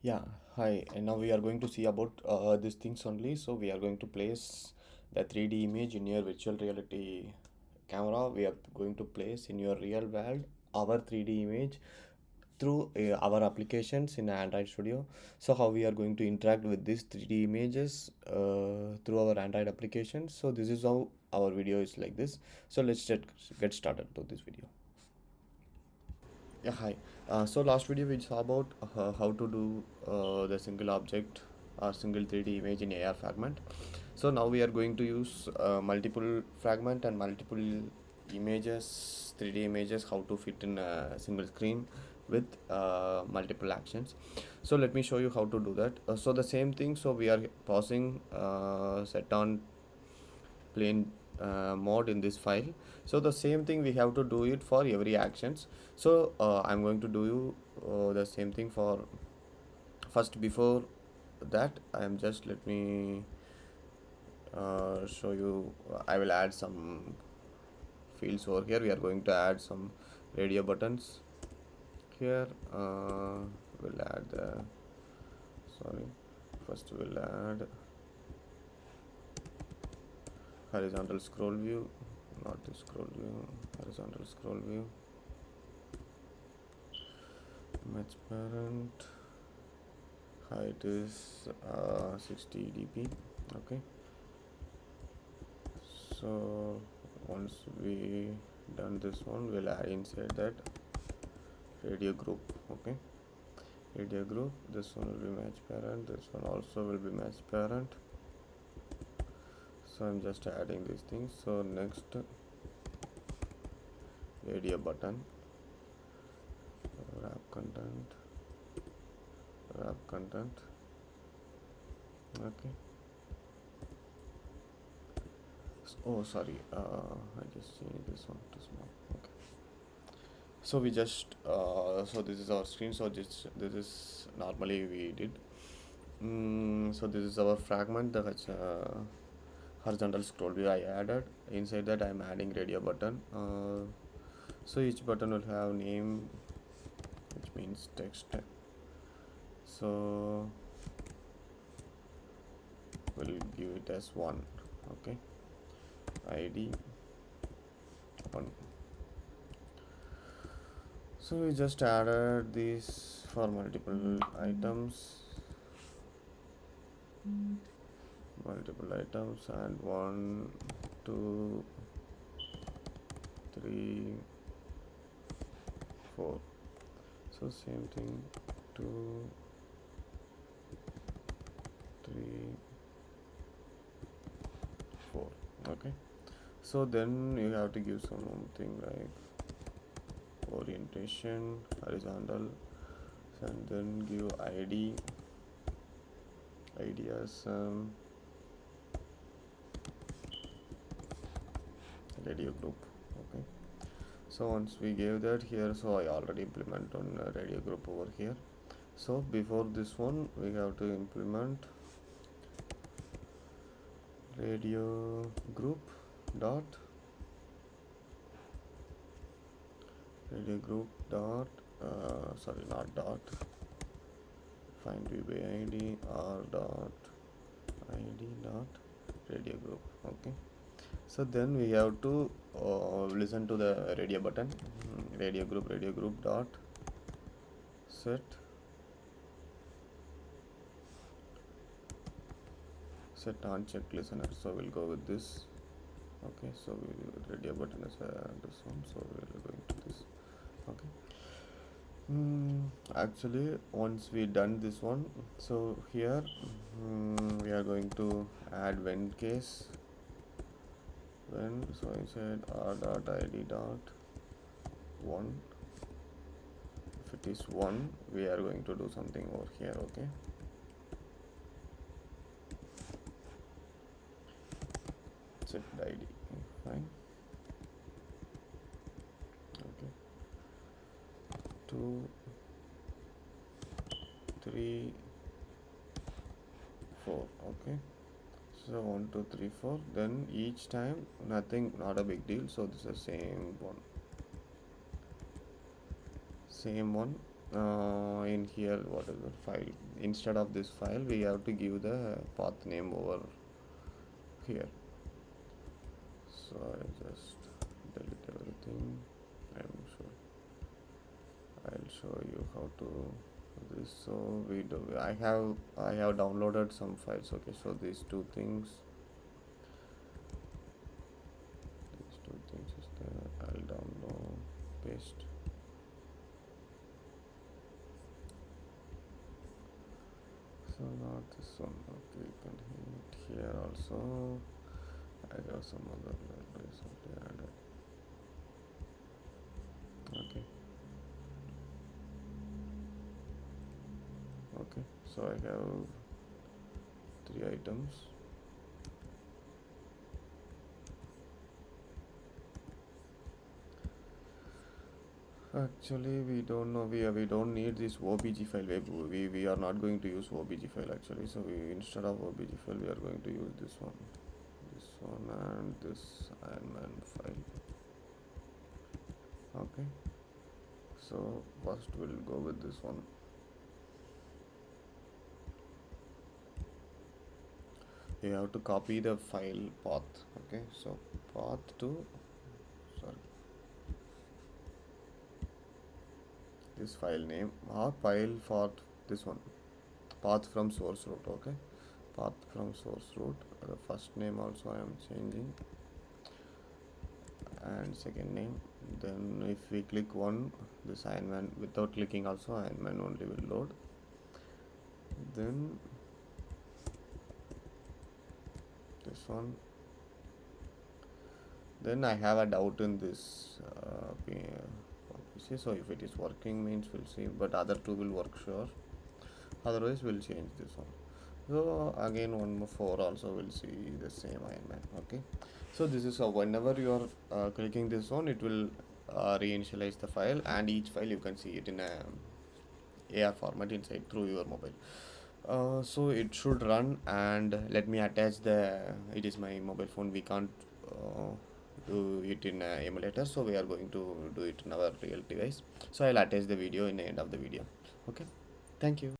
Yeah, hi. And now we are going to see about these things only. So we are going to place the 3D image in your virtual reality camera. We are going to place in your real world our 3D image through our applications in Android Studio. So how we are going to interact with these 3D images through our Android application. So this is how our video is like this. So let's get started to this video. Yeah, hi. So last video we saw about how to do the single object or single 3D image in AR fragment. So now we are going to use multiple fragment and multiple images, 3D images, how to fit in a single screen with multiple actions. So let me show you how to do that. So the same thing. So we are pausing set on plain mode in this file. So the same thing we have to do it for every actions. So I'm going to do you the same thing for first. Before that, I am just let me show you. I will add some fields over here. We are going to add some radio buttons here. We'll add the sorry first we'll add horizontal scroll view, not the scroll view, horizontal scroll view, match parent, height is 60 dp. Okay, so once we done this one, we'll add inside that radio group. Okay, radio group, this one will be match parent, this one also will be match parent. So I'm just adding these things. So next, radio button, wrap content, wrap content. Okay. Oh, sorry. I just changed this one to small. Okay. So we just so this is our screen. So this is normally we did. So this is our fragment. The horizontal scroll view I added. Inside that I'm adding radio button. So each button will have name, which means text. So we'll give it as one. Okay. ID one. So we just added these for multiple items, and 1, 2, 3, 4. So same thing, 2, 3, 4. Okay. So then you have to give something like orientation, horizontal, and then give ID as radio group. Okay. So once we gave that here, so I already implement on radio group over here. So before this one, we have to implement radio group dot sorry, not dot, find view by id or dot id dot radio group. Okay. So then we have to listen to the radio button, radio group dot set on check listener. So we'll go with this. Okay, so radio button is this one, so we're going to this. Okay. Actually, once we done this one, so here we are going to add when case. When, so I said r dot id dot 1. If it is 1, we are going to do something over here. Okay. Set id. Fine. Okay. 2, 3, 4. Okay. So 1, 2, 3, 4. Then each time nothing, not a big deal. So this is same one. In here, what is the file? Instead of this file, we have to give the path name over here. So I just delete everything. I'm sure I'll show you how to do this. So I have downloaded some files. Okay, so these two things is there. I'll download, paste. So not this one. Okay, you can hit here also. I have some other libraries already added. Okay. Okay. So I have 3 items. Actually, we don't know. We don't need this OBJ file. We are not going to use OBJ file actually. So instead of OBJ file, we are going to use this one and this Ironman file. Okay. So first we'll go with this one. You have to copy the file path. Okay. So path to sorry this file name or file for this one, path from source root. Okay, path from source root. The first name also I am changing and second name. Then if we click one, this Ironman, without clicking also Ironman only will load. Then this one. Then I have a doubt in this PC, so if it is working means we'll see, but other two will work sure, otherwise we'll change this one. So again one more 4 also will see the same Ironman. Okay, so this is how whenever you are clicking this one, it will reinitialize the file, and each file you can see it in a AR format inside through your mobile. So it should run, and let me attach it is my mobile phone, we can't do it in emulator, so we are going to do it in our real device. So I'll attach the video in the end of the video. Okay, thank you.